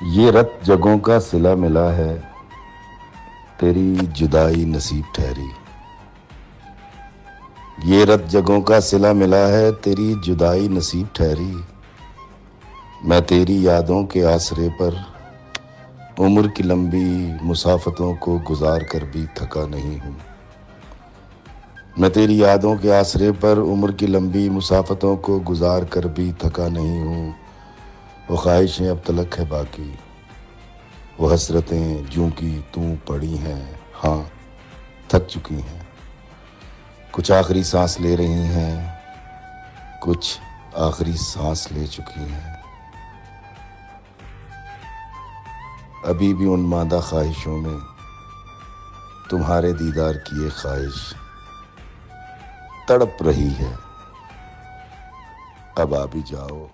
ये रत जगों का सिला मिला है, तेरी जुदाई नसीब ठहरी। ये रत जगों का सिला मिला है, तेरी जुदाई नसीब ठहरी। मैं तेरी यादों के आसरे पर उम्र की लंबी मुसाफतों को गुजार कर भी थका नहीं हूँ। मैं तेरी यादों के आसरे पर उम्र की लंबी मुसाफतों को गुजार कर भी थका नहीं हूँ। वो ख्वाहिशें अब तलक है बाकी, वो हसरतें जूं की तू पड़ी हैं, हाँ थक चुकी हैं। कुछ आखिरी सांस ले रही हैं, कुछ आखिरी सांस ले चुकी हैं। अभी भी उन मादा ख्वाहिशों में तुम्हारे दीदार की एक ख्वाहिश तड़प रही है। अब आ भी जाओ।